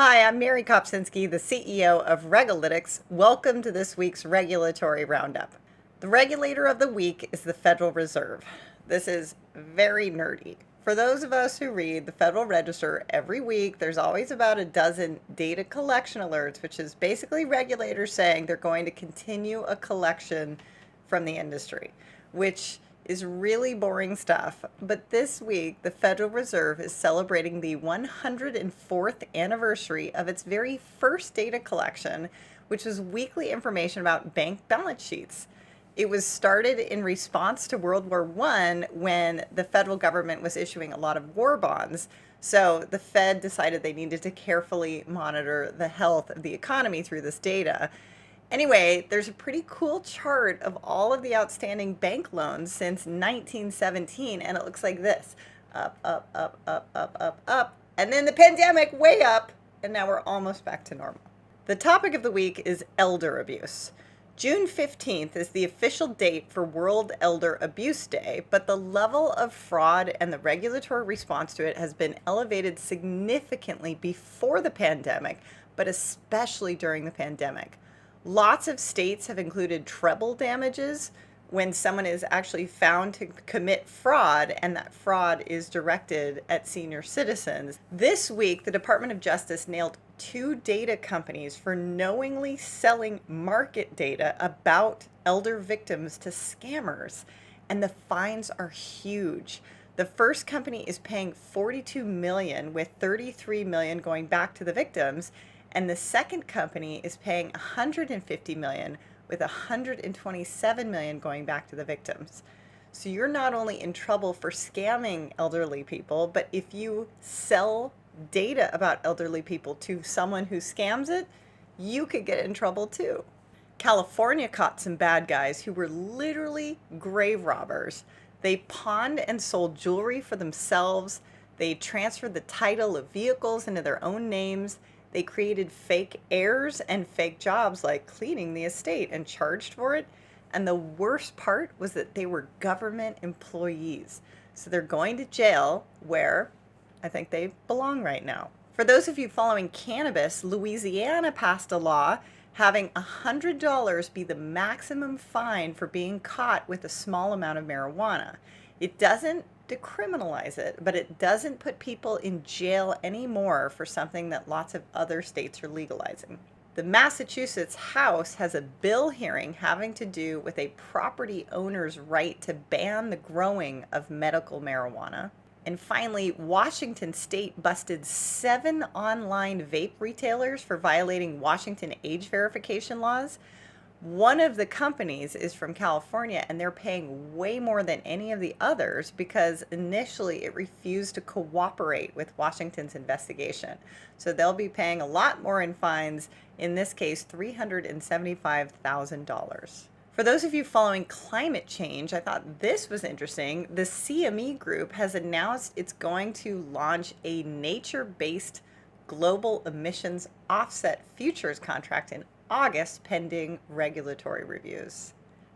Hi, I'm Mary Kopczynski, the CEO of Regulalytics. Welcome to this week's Regulatory Roundup. The regulator of the week is the Federal Reserve. This is very nerdy. For those of us who read the Federal Register every week, there's always about a dozen data collection alerts, which is basically regulators saying they're going to continue a collection from the industry, which is really boring stuff. But this week, the Federal Reserve is celebrating the 104th anniversary of its very first data collection, which was weekly information about bank balance sheets. It was started in response to World War I when the federal government was issuing a lot of war bonds. So the Fed decided they needed to carefully monitor the health of the economy through this data. Anyway, there's a pretty cool chart of all of the outstanding bank loans since 1917, and it looks like this. Up, up, up, up, up, up, up. And then the pandemic, way up, and now we're almost back to normal. The topic of the week is elder abuse. June 15th is the official date for World Elder Abuse Day, but the level of fraud and the regulatory response to it has been elevated significantly before the pandemic, but especially during the pandemic. Lots of states have included treble damages when someone is actually found to commit fraud and that fraud is directed at senior citizens. This week, the Department of Justice nailed 2 data companies for knowingly selling market data about elder victims to scammers, and the fines are huge. The first company is paying $42 million, with $33 million going back to the victims, and the second company is paying $150 million, with $127 million going back to the victims. So you're not only in trouble for scamming elderly people, but if you sell data about elderly people to someone who scams it, you could get in trouble too. California caught some bad guys who were literally grave robbers. They pawned and sold jewelry for themselves. They transferred the title of vehicles into their own names. They created fake heirs and fake jobs like cleaning the estate and charged for it. And the worst part was that they were government employees. So they're going to jail where I think they belong right now. For those of you following cannabis, Louisiana passed a law having $100 be the maximum fine for being caught with a small amount of marijuana. It doesn't decriminalize it, but it doesn't put people in jail anymore for something that lots of other states are legalizing. The Massachusetts House has a bill hearing having to do with a property owner's right to ban the growing of medical marijuana. And finally, Washington State busted 7 online vape retailers for violating Washington age verification laws. One of the companies is from California, and they're paying way more than any of the others because initially it refused to cooperate with Washington's investigation. So they'll be paying a lot more in fines, in this case, $375,000. For those of you following climate change, I thought this was interesting. The CME Group has announced it's going to launch a nature-based global emissions offset futures contract in August, pending regulatory reviews.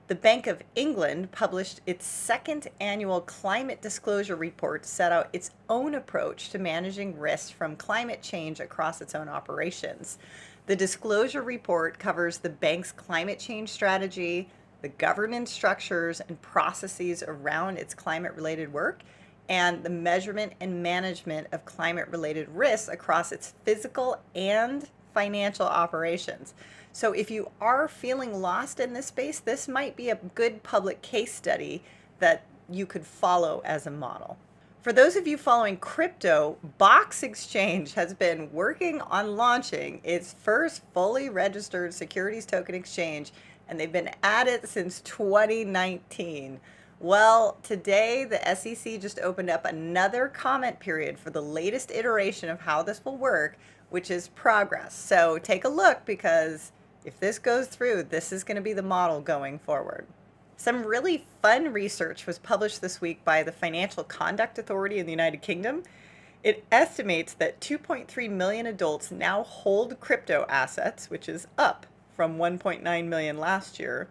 The Bank of England published its second annual climate disclosure report to set out its own approach to managing risks from climate change across its own operations. The disclosure report covers the bank's climate change strategy, the governance structures and processes around its climate-related work, and the measurement and management of climate-related risks across its physical and financial operations. So if you are feeling lost in this space, this might be a good public case study that you could follow as a model. For those of you following crypto, Box Exchange has been working on launching its first fully registered securities token exchange, and they've been at it since 2019. Well, today the SEC just opened up another comment period for the latest iteration of how this will work, which is progress. So take a look, because if this goes through, this is going to be the model going forward. Some really fun research was published this week by the Financial Conduct Authority in the United Kingdom. It estimates that 2.3 million adults now hold crypto assets, which is up from 1.9 million last year.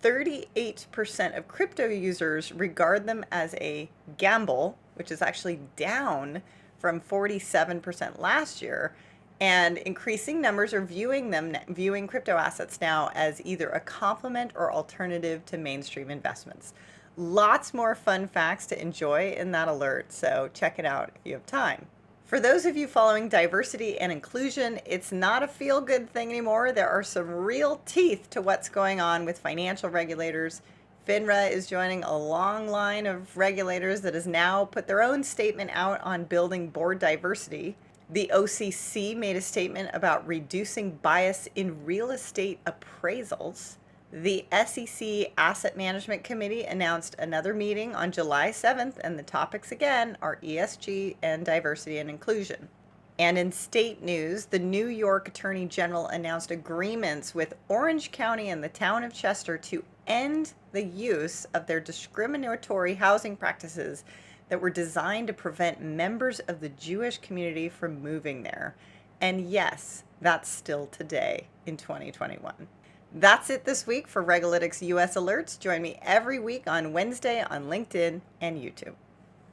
38% of crypto users regard them as a gamble, which is actually down from 47% last year. And increasing numbers are viewing crypto assets now as either a complement or alternative to mainstream investments. Lots more fun facts to enjoy in that alert, so check it out if you have time. For those of you following diversity and inclusion, it's not a feel-good thing anymore. There are some real teeth to what's going on with financial regulators. Finra is joining a long line of regulators that has now put their own statement out on building board diversity. The OCC made a statement about reducing bias in real estate appraisals. The SEC Asset Management Committee announced another meeting on July 7th, and the topics again are ESG and diversity and inclusion. And in state news, the New York Attorney General announced agreements with Orange County and the town of Chester to end the use of their discriminatory housing practices that were designed to prevent members of the Jewish community from moving there. And yes, that's still today in 2021. That's it this week for Regalytics US Alerts. Join me every week on Wednesday on LinkedIn and YouTube.